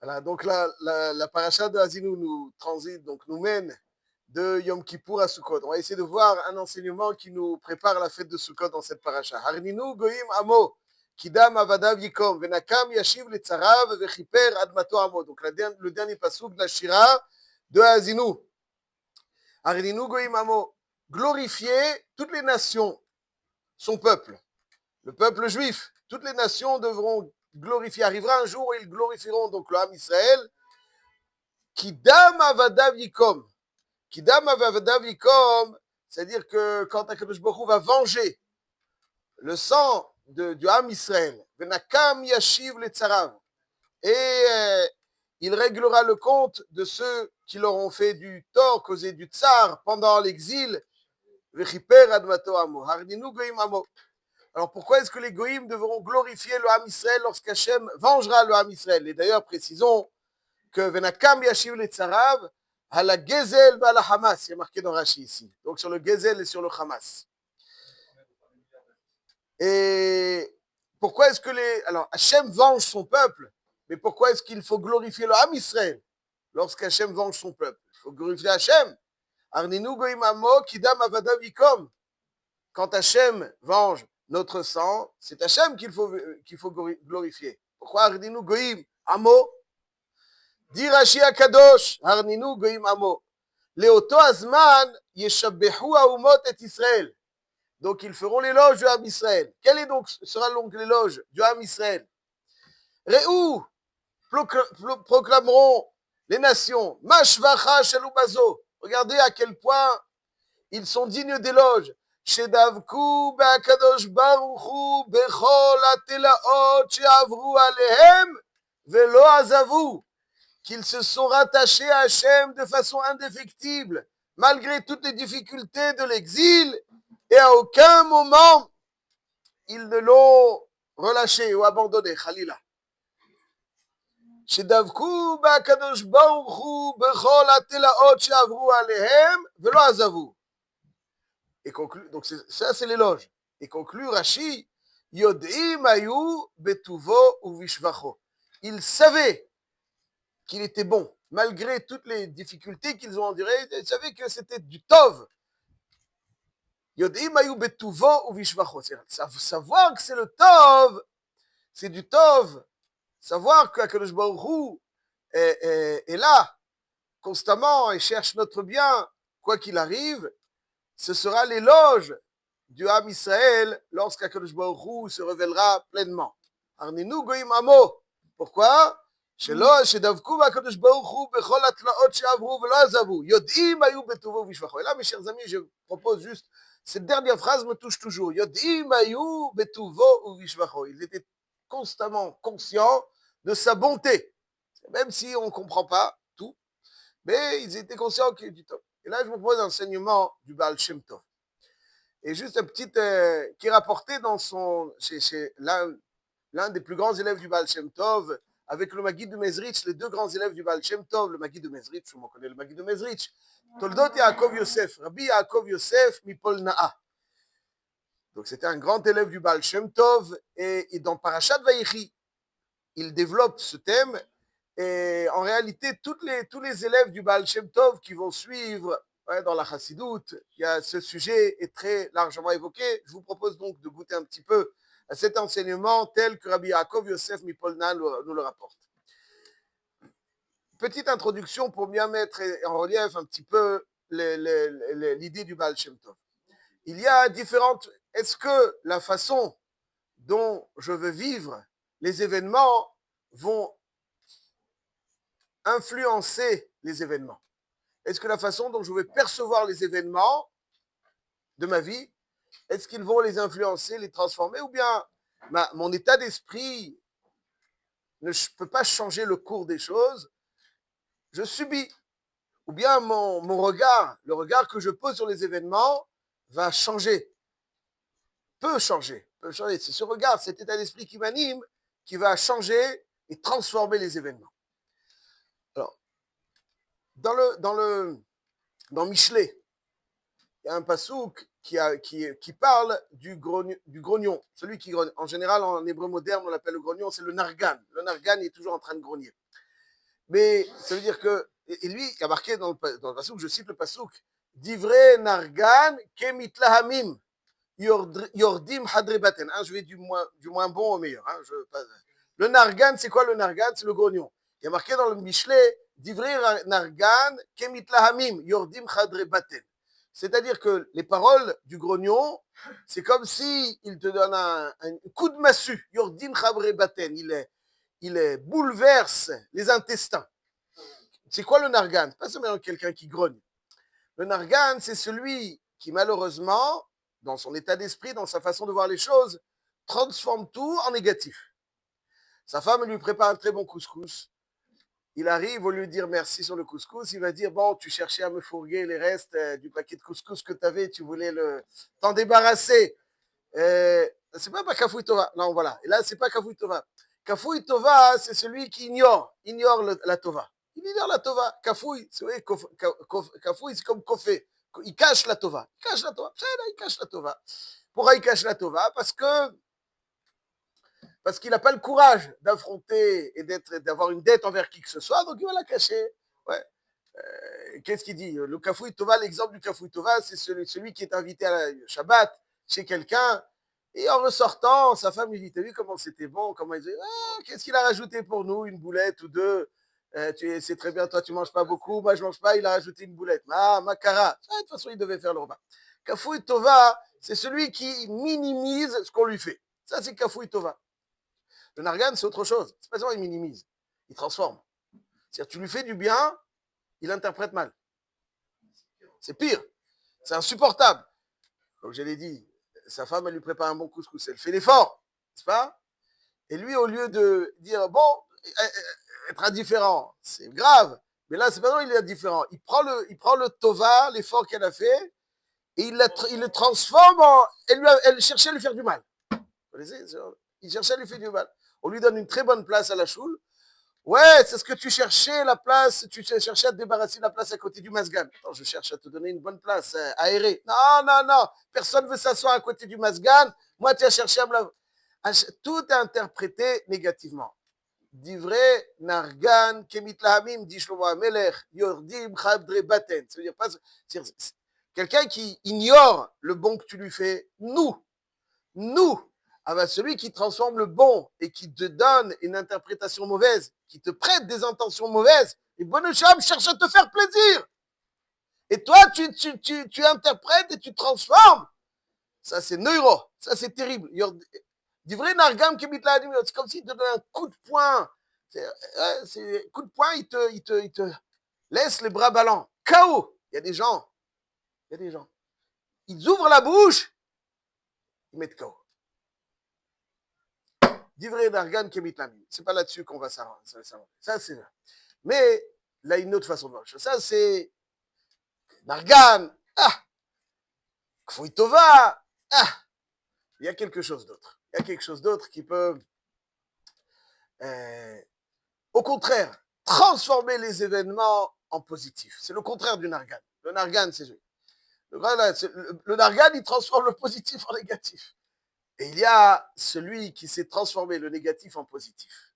Voilà, donc la paracha de Azinu nous transite, donc nous mène de Yom Kippour à Sukkot. On va essayer de voir un enseignement qui nous prépare à la fête de Sukkot dans cette paracha. Harninu goyim amo, kidam avadav yikom, venakam yashiv letzarav, vechiper admato amo. Donc le dernier passouk de la Shira de Azinu. Harninu goyim amo, glorifier toutes les nations, son peuple, le peuple juif. Toutes les nations devront glorifier. Arrivera un jour où ils glorifieront donc le Ham Israël. Kidam avadav yikom. Kidam avadav yikom, c'est-à-dire que quand Akadosh Baruch Hu va venger le sang du Ham Israël, venakam yashiv letzarav, et il réglera le compte de ceux qui leur ont fait du tort, causé du tsar pendant l'exil, vechiper admato amo, hardinu goyim amo. Alors pourquoi est-ce que les goïms devront glorifier le Ham Israël lorsqu'Hachem vengera le Ham Israël? Et d'ailleurs, précisons que Venakam Yashiv le Tzarav, à la Gezel et à la Hamas, il y a marqué dans Rashi ici. Donc sur le Gezel et sur le Hamas. Et pourquoi est-ce que alors Hachem venge son peuple, mais pourquoi est-ce qu'il faut glorifier le Ham Israël lorsqu'Hachem venge son peuple? Il faut glorifier Hachem. Arninu goim amo kidam avadav yikom. Quand Hachem venge notre sang, c'est Hachem qu'il faut glorifier. Pourquoi Arninu goim amo? Dit Rashi Akadosh, Harninu goim amo. Leoto azman yeshabbehu haumot et Israël. Donc ils feront l'éloge du Ham Israël. Quel est donc sera donc l'éloge du Ham Israël? Réou proclameront les nations. Mashvacha shalubazo. Regardez à quel point ils sont dignes d'éloge. Shedavku be'akadosh baruchu bechol atelaot she'avru alehem velo azavu. Qu'ils se sont rattachés à Hachem de façon indéfectible, malgré toutes les difficultés de l'exil, et à aucun moment ils ne l'ont relâché ou abandonné, Khalila. Shedavku ba'akadosh baruchu bechol atelaot she'avru alehem velo azavu. Et conclut, donc ça c'est l'éloge. Et conclut Rashi, Yodim ayu betuvo ou vishvacho. Ils savaient qu'il était bon, malgré toutes les difficultés qu'ils ont endurées, ils savaient que c'était du tov. Yodim ayu betuvo ou vishvacho. Savoir que c'est le tov, c'est du tov. Savoir que Akadosh Baruch Hu est là, constamment, et cherche notre bien, quoi qu'il arrive, ce sera l'éloge du Ham Israël lorsqu'Akadosh Baruch Hu se révélera pleinement. Arninu goim amo. Pourquoi? שדבקו בקדוש ברוך הוא בכל התלאות שעברו ולא עזבו, יודעים היו בטובו ובשבחו. Et là, mes chers amis, je propose juste, cette dernière phrase me touche toujours. יודעים היו בטובו ובשבחו. Ils étaient constamment conscients de sa bonté, même si on ne comprend pas tout, mais ils étaient conscients qu'il y a du temps. Et là, je vous propose un enseignement du Baal Shem Tov. Et juste un petit qui est rapporté dans chez l'un des plus grands élèves du Baal Shem Tov, avec le Maguid de Mezrich, les deux grands élèves du Baal Shem Tov, le Maguid de Mezrich, tout le monde connaît le Maguid de Mezrich, Toldot Yaakov Yosef, Rabbi Yaakov Yosef Mipol Na'a. Donc c'était un grand élève du Baal Shem Tov, et dans Parashat Vayechi, il développe ce thème, et en réalité, tous les élèves du Baal Shem Tov qui vont suivre dans la Chassidoute, ce sujet est très largement évoqué. Je vous propose donc de goûter un petit peu à cet enseignement tel que Rabbi Yaakov Yosef Mipolna nous le rapporte. Petite introduction pour bien mettre en relief un petit peu l'idée du Baal Shem Tov. Il y a différentes... Est-ce que la façon dont je veux vivre les événements vont influencer les événements? Est-ce que la façon dont je vais percevoir les événements de ma vie, est-ce qu'ils vont les influencer, les transformer, ou bien mon état d'esprit ne peut pas changer le cours des choses, je subis, ou bien mon regard, le regard que je pose sur les événements va changer, peut changer. C'est ce regard, cet état d'esprit qui m'anime, qui va changer et transformer les événements. Alors, dans Michelet, il y a un passouk qui parle du grognon, celui qui grogne. En général, en hébreu moderne, on l'appelle le grognon, c'est le nargan. Le nargan est toujours en train de grogner. Mais ça veut dire que, et lui, il y a marqué dans le pasouk, je cite le pasouk, Divrei nargan kemitlahamim, yordim hadre baten. Hein, je vais du moins bon au meilleur. Hein, le nargan, c'est quoi le nargan? C'est le grognon. Il y a marqué dans le Michelet, Divrei nargan kemitlahamim, yordim hadre baten. C'est-à-dire que les paroles du grognon, c'est comme si il te donne un coup de massue, yordim hadre baten. Il bouleverse les intestins. C'est quoi le nargan? Pas seulement quelqu'un qui grogne. Le nargan, c'est celui qui, malheureusement, dans son état d'esprit, dans sa façon de voir les choses, transforme tout en négatif. Sa femme lui prépare un très bon couscous. Il arrive, au lieu de dire merci sur le couscous, il va dire, bon, tu cherchais à me fourguer les restes du paquet de couscous que tu avais, tu voulais t'en débarrasser. C'est pas Kafouï Tova. Non, voilà. Et là, c'est pas Kafouï Tova. Kafouï Tova, c'est celui qui ignore la Tova. Il ignore la Tova. Kafouï, c'est vrai, Kafouï, c'est comme Kofé. Il cache la Tova. Il cache la Tova. Il cache la Tova. Pourquoi il cache la Tova? Parce qu'il n'a pas le courage d'affronter et d'avoir une dette envers qui que ce soit, donc il va la cacher. Ouais. Qu'est-ce qu'il dit? Le Kafouï Tova, l'exemple du Kafouï Tova, c'est celui qui est invité à la Shabbat chez quelqu'un, et en ressortant, sa femme lui dit, t'as vu comment c'était bon, comment il dit, ah, qu'est-ce qu'il a rajouté pour nous, une boulette ou deux, c'est très bien, toi tu manges pas beaucoup, moi je mange pas, il a rajouté une boulette. Ah, Makara. De toute façon, il devait faire le repas. Kafouï Tova, c'est celui qui minimise ce qu'on lui fait. Ça, c'est Kafouï Tova. Le Nargan, c'est autre chose. C'est pas seulement il minimise, il transforme. C'est-à-dire, tu lui fais du bien, il interprète mal. C'est pire. C'est insupportable. Comme je l'ai dit, sa femme, elle lui prépare un bon couscous. Elle fait l'effort, n'est-ce pas? Et lui, au lieu de dire, bon, être indifférent, c'est grave. Mais là, c'est pas non, il est indifférent. Il prend le tova, l'effort qu'elle a fait, et il le transforme en. Elle cherchait à lui faire du mal. Vous connaissez? Il cherchait à lui faire du mal. On lui donne une très bonne place à la choule. Ouais, c'est ce que tu cherchais, la place, tu cherchais à te débarrasser de la place à côté du Masgan. Attends, je cherche à te donner une bonne place, aérée. Non, non, non, personne ne veut s'asseoir à côté du Masgan. Moi, tu as cherché à me la... Tout est interprété négativement. Divrei nargan kemit lahamim, dit Shlomo HaMelech, yordim chadre baten. Ça veut dire pas... Quelqu'un qui ignore le bon que tu lui fais, nous, ah ben celui qui transforme le bon et qui te donne une interprétation mauvaise, qui te prête des intentions mauvaises, et Bonhocham cherche à te faire plaisir. Et toi, tu interprètes et tu transformes. Ça, c'est neuro. Ça, c'est terrible. Divrei nargam kemit lahamim, c'est comme s'il te donne un coup de poing. Coup de poing, il te laisse les bras ballants. KO. Il y a des gens. Ils ouvrent la bouche, ils mettent KO. Divrei nargan kemit lahamim. C'est pas là-dessus qu'on va s'arranger. Ça, c'est là. Mais là, une autre façon de voir. Ça, c'est nargan. Ah, kfouï tova. Ah, il y a quelque chose d'autre. Il y a quelque chose d'autre qui peut, au contraire, transformer les événements en positif. C'est le contraire du nargan. Le nargan, c'est le nargan, il transforme le positif en négatif. Et il y a celui qui s'est transformé le négatif en positif.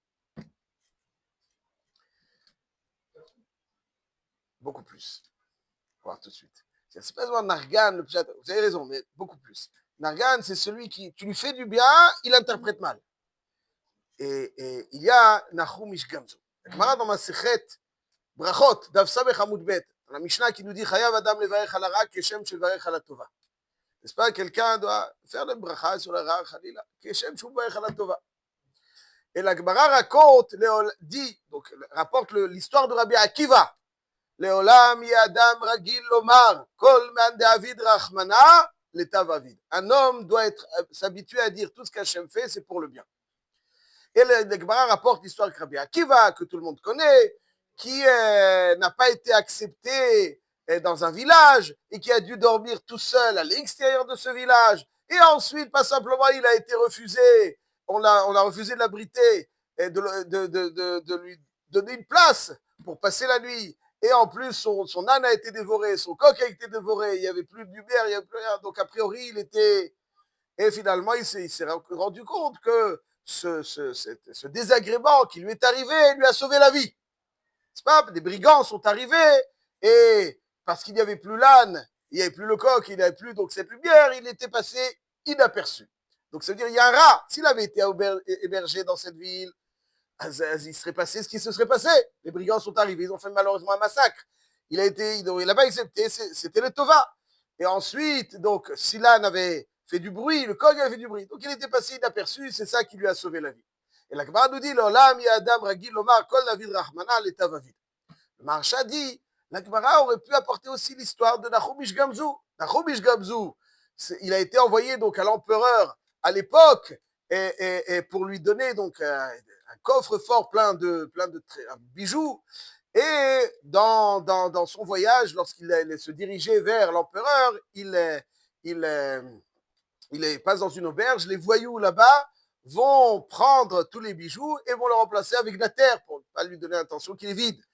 Beaucoup plus. On va voir tout de suite. C'est pas seulement nargan, vous avez raison, mais beaucoup plus. Nargan, c'est celui qui, tu lui fais du bien, il interprète mal. Et il y a Nahum Ishgamzo. Gemara dans Masechet Brachot, Dav Samech Amud Bet, dans la Mishnah qui nous dit Chayav Adam levarech al hara keshem shevarech al tova. N'est-ce pas? Quelqu'un doit faire le bracha sur la hara, Khalila, keshem shevarech al tova. Et la Gemara raconte, dit, donc rapporte l'histoire de Rabbi Akiva. Leolam yadam ragil lomar, kol man David rachmana, l'étav avid. Un homme doit s'habituer à dire tout ce qu'Hachem fait, c'est pour le bien. Et le Gemara rapporte l'histoire de Rabbi Akiva, que tout le monde connaît, qui n'a pas été accepté dans un village et qui a dû dormir tout seul à l'extérieur de ce village. Et ensuite, pas simplement, il a été refusé, on a refusé de l'abriter et de lui donner une place pour passer la nuit. Et en plus, son âne a été dévoré, son coq a été dévoré, il n'y avait plus de lumière, il n'y avait plus rien. Donc, a priori, il était... Et finalement, il s'est rendu compte que ce désagrément qui lui est arrivé lui a sauvé la vie. c'est pas, des brigands sont arrivés, et parce qu'il n'y avait plus l'âne, il n'y avait plus le coq, il n'y avait plus donc cette lumière, il était passé inaperçu. Donc ça veut dire, il y a un rat. S'il avait été hébergé dans cette ville, il serait passé ce qui se serait passé. Les brigands sont arrivés, ils ont fait malheureusement un massacre. Il n'a pas accepté, c'était le Tova. Et ensuite, donc, si l'âne avait fait du bruit, le coq avait fait du bruit. Donc il était passé inaperçu, c'est ça qui lui a sauvé la vie. Et la Gemara nous dit, l'olam yadam ragil lomar kol david rahmana l'etavavid. Le Maharsha dit, la Gemara aurait pu apporter aussi l'histoire de Nahum Ish Gamzu. Nahum Ish Gamzu, il a été envoyé donc à l'empereur à l'époque et pour lui donner donc un coffre-fort plein de bijoux. Et dans son voyage, lorsqu'il se dirigeait vers l'empereur, il passe dans une auberge. Les voyous là-bas vont prendre tous les bijoux et vont le remplacer avec de la terre pour ne pas lui donner l'impression qu'il est vide.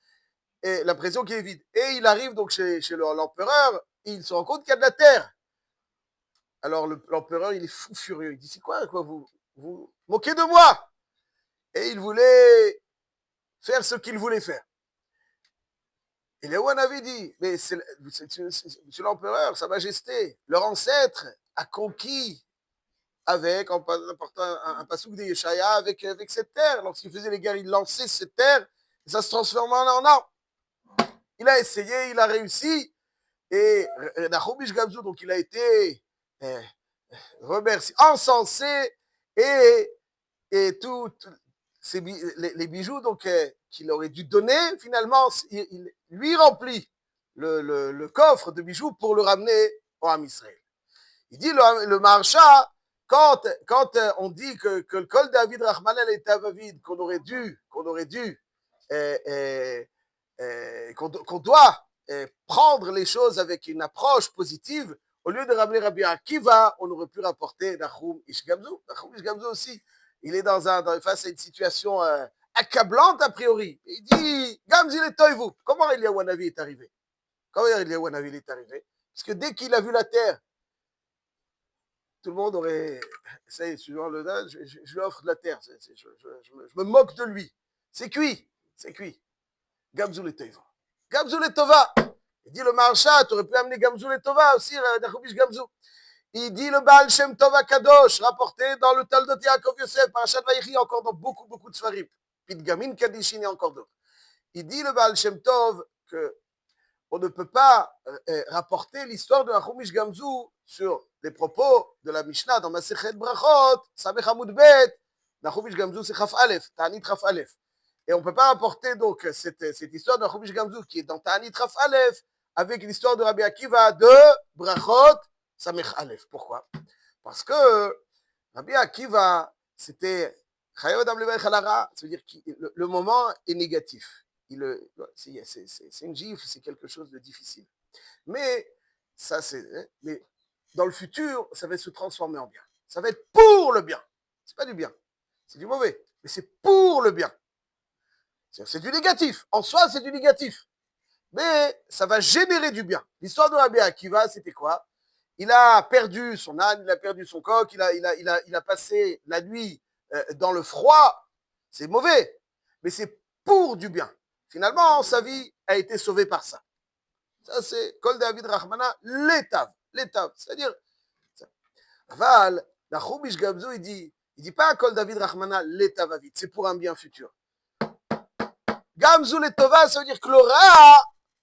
Et l'impression qu'il est vide. Et il arrive donc chez l'empereur, et il se rend compte qu'il y a de la terre. Alors l'empereur, il est fou furieux. Il dit, c'est quoi vous moquez de moi? Et il voulait faire ce qu'il voulait faire. Et Léon avait dit, mais monsieur l'empereur, sa majesté, leur ancêtre a conquis avec, en apportant un pasouk de Yeshaya, avec cette terre. Lorsqu'il faisait les guerres, il lançait cette terre, et ça se transformait en or. Il a essayé, il a réussi, et Nahum Ish Gamzu, donc il a été remercié, encensé, et tout les bijoux donc qu'il aurait dû donner, finalement, il lui remplit le coffre de bijoux pour le ramener au Ham Israël. Il dit le Maharsha, quand on dit que le Kol David Rahmanel est Avavid, qu'on doit prendre les choses avec une approche positive, au lieu de ramener Rabbi Akiva, on aurait pu rapporter Nahum Ish Gamzu. Nahum Ish Gamzu aussi, il est face à une situation accablante a priori. Il dit, Gamzi le Toivu, comment Eliyahu Hanavi est arrivé? Comment Eliyahu Hanavi est arrivé? Parce que dès qu'il a vu la terre, tout le monde aurait, ça y est, suivant le date, je lui offre de la terre, je me moque de lui. C'est cuit. Gamzu le Toivu. Gamzu le Tova. Il dit le Maharsha, tu aurais pu amener Gamzu le Tova aussi, Nahum Ish Gamzu. Il dit le Baal Shem Tov Kadosh, rapporté dans le Talmud Yaakov Yosef, Parashat Vayechi, encore dans beaucoup de Sfarim. Pidgamin Kadishin et encore d'autres. Il dit le Baal Shem Tov que on ne peut pas rapporter l'histoire de Nahum Ish Gamzu sur les propos de la Mishnah dans Masechet Brachot, Samech Amud Bet, Nahum Ish Gamzu c'est Chaf Aleph, Ta'anit Chaf Aleph. Et on ne peut pas rapporter donc cette histoire de Nahum Ish Gamzu qui est dans Ta'anit Chaf Aleph avec l'histoire de Rabbi Akiva de Brachot, Samech Aleph. Pourquoi? Parce que Rabbi Akiva, c'était c'est-à-dire que le moment est négatif. C'est une gifle, c'est quelque chose de difficile. Mais mais dans le futur, ça va se transformer en bien. Ça va être pour le bien. C'est pas du bien, c'est du mauvais, mais c'est pour le bien. C'est du négatif. En soi, c'est du négatif. Mais ça va générer du bien. L'histoire de Rabbi Akiva, c'était quoi? Il a perdu son âne, il a perdu son coq, il a passé la nuit dans le froid. C'est mauvais, mais c'est pour du bien. Finalement, sa vie a été sauvée par ça. Ça, c'est Kol David Rahmana, l'étape. C'est-à-dire, Aval, Nahum Ish Gamzu, il dit pas Kol David Rahmana, l'étape va vite. C'est pour un bien futur. Gamzu Letova, ça veut dire que le Ra,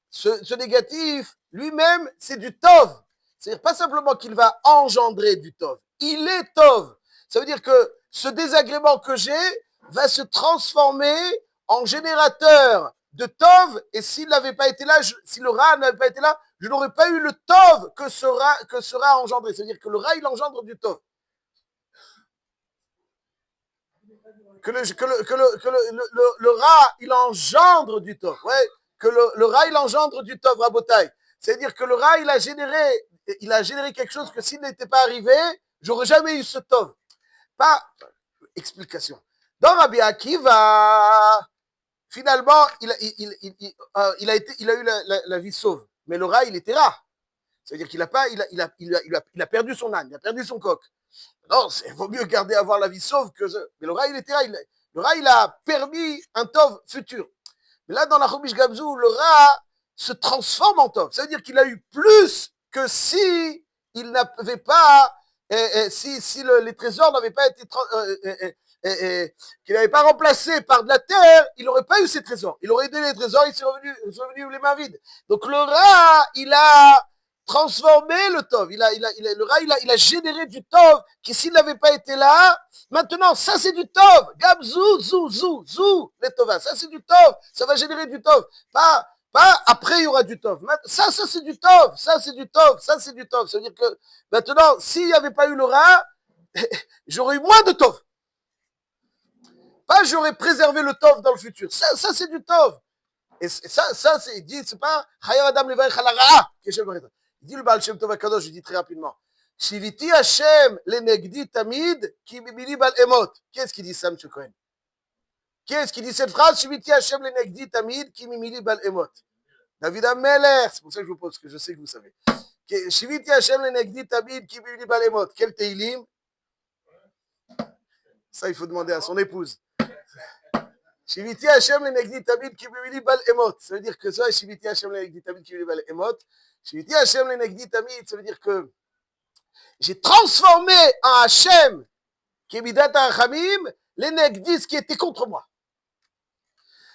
ce négatif, lui-même, c'est du Tov. C'est-à-dire pas simplement qu'il va engendrer du Tov. Il est Tov. Ça veut dire que ce désagrément que j'ai va se transformer en générateur de Tov. Et s'il n'avait pas été là, si le Ra n'avait pas été là, je n'aurais pas eu le Tov que ce Ra a engendré. C'est-à-dire que le Ra, il engendre du Tov. Que le Ra, il engendre du Tov. Ouais, que le Ra, il engendre du Tov, Rabotai. C'est-à-dire que le Ra, il a généré quelque chose que s'il n'était pas arrivé, j'aurais jamais eu ce Tov. Pas explication. Dans Rabbi Akiva, finalement, il a eu la vie sauve. Mais le Ra, il était Ra. C'est-à-dire qu'il a perdu son âne, il a perdu son coq. Non, il vaut mieux avoir la vie sauve que... Mais le Ra, il était là. Le Ra, il a permis un Tov futur. Mais là, dans la Chumash Gamzu, le Ra se transforme en Tov. Ça veut dire qu'il a eu plus que si il n'avait pas, les trésors n'avaient pas été, qu'il n'avait pas remplacé par de la terre, il n'aurait pas eu ces trésors. Il aurait donné les trésors, il serait revenu les mains vides. Donc le Ra, il a transformé le Tov. Le Ra, il a généré du Tov qui s'il n'avait pas été là, maintenant, ça c'est du Tov. Gamzu, zou, les Tovas. Ça c'est du Tov. Ça va générer du Tov. Pas après il y aura du Tov. Ça c'est du Tov. Ça c'est du Tov. Ça c'est du Tov. Ça veut dire que maintenant, s'il n'y avait pas eu le Ra, j'aurais eu moins de Tov. Pas j'aurais préservé le Tov dans le futur. Ça c'est du Tov. Et ça c'est, il dit, c'est pas Chayav Adam Levarech al Hara. Il dit le Baal Shem Tov HaKadosh, je dis très rapidement. Shiviti Hashem lenegdi tamid ki bibili bal emot. Qui est-ce qui dit ça, M. Cohen? Qui est-ce qui dit cette phrase? Shiviti Hashem lenegdi tamid ki bibili bal emot. David Ameler, c'est pour ça que je vous pose, parce que je sais que vous savez. Shiviti Hashem lenegdi tamid ki bibili bal emot. Quel Teilim? Ça, il faut demander à son épouse. Shiviti Hashem lenegdi tamid ki bibili bal emot. Ça veut dire que ça, Shiviti Hashem lenegdi tamid ki bibili bal emot. Shiviti Hashem lenegdi tamid, ça veut dire que j'ai transformé en Hachem, qui est Midat HaRachamim, les Negdi, ce qui était contre moi.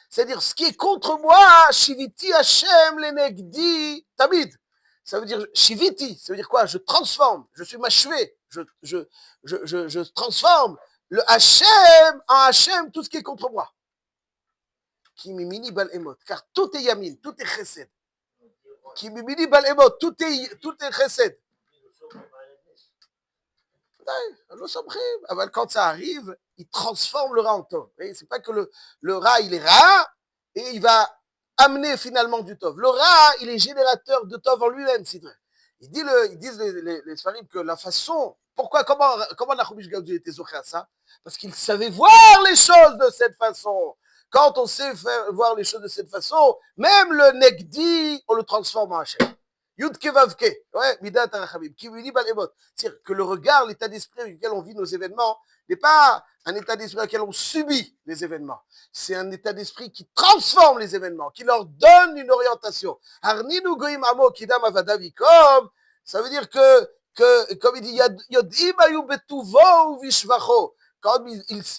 C'est-à-dire, ce qui est contre moi, Shiviti Hachem, les Negdi, Tamid. Ça veut dire, Shiviti, ça veut dire quoi? Je transforme, je suis machué, je transforme le Hachem en Hachem, tout ce qui est contre moi. Qui mimini bal emot, car tout est Yamin, tout est Chesed. Qui mimini bal emot, tout est Chesed. Quand ça arrive, il transforme le Ra en Tov. C'est pas que le Ra, il est Ra, et il va amener finalement du Tov. Le Ra, il est générateur de Tov en lui-même, c'est vrai. Ils disent les Sfarim que la façon, comment la Chumash Gamzu était zoché à ça? Parce qu'il savait voir les choses de cette façon. Quand on sait voir les choses de cette façon, même le Negdi, on le transforme en Hachem. Yudke Vavke, ouais, Midat HaRachamim, qui lui dit Balemot. C'est-à-dire que le regard, l'état d'esprit avec lequel on vit nos événements, n'est pas un état d'esprit avec lequel on subit les événements. C'est un état d'esprit qui transforme les événements, qui leur donne une orientation. Harninu Goim Amo Kidam Avadavikom, ça veut dire que comme il dit, Yodim Ayu Betuvo Vishvacho, quand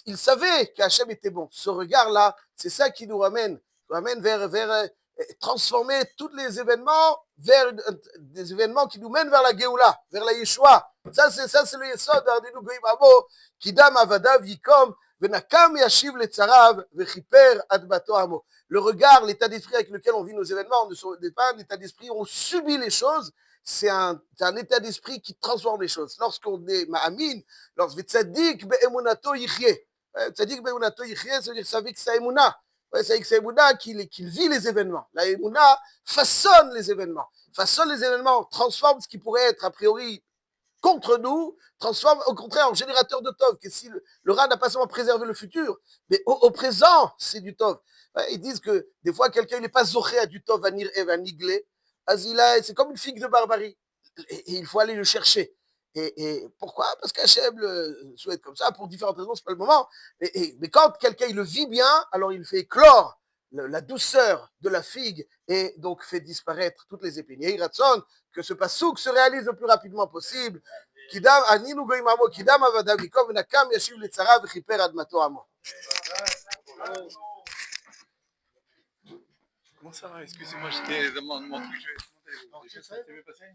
il savait qu'Hachem était bon. Ce regard-là, c'est ça qui nous ramène vers transformer tous les événements vers des événements qui nous mènent vers la Géoula, vers la Yeshua. Ça c'est le Yesod d'Ardinu Goïm Amo, Kidam Avadav Yikom, Venakam Yashiv Letzarav, Vechiper Adbato Amo. Le regard, l'état d'esprit avec lequel on vit nos événements, n'est pas un état d'esprit où on subit les choses, c'est un état d'esprit qui transforme les choses. Lorsqu'on est Ma'amin, lorsque Tzadik Be'emunato Yichye, Tzadik Be'emunato Yichye, ça veut dire ça avec sa Emouna. Ouais, c'est avec sa Emouna qu'il vit les événements. La Emouna façonne les événements, transforme ce qui pourrait être a priori contre nous, transforme au contraire en générateur de Tov, que si le Ra n'a pas seulement préservé le futur, mais au présent, c'est du Tov. Ouais, ils disent que des fois, quelqu'un n'est pas zoché à du Tov, à niglé, c'est comme une figue de barbarie. Et il faut aller le chercher. Et pourquoi? Parce qu'Hachem le souhaite comme ça, pour différentes raisons, c'est pas le moment. Mais quand quelqu'un il le vit bien, alors il fait éclore la douceur de la figue et donc fait disparaître toutes les épines. Et Ratson, que ce pasouk se réalise le plus rapidement possible. Kidam aninu goyim amo, kidam avadavikom, venakam yashiv letzara vechiper admato amo. Comment ça va? Excusez-moi, j'étais dans mon truc. Je vais passer.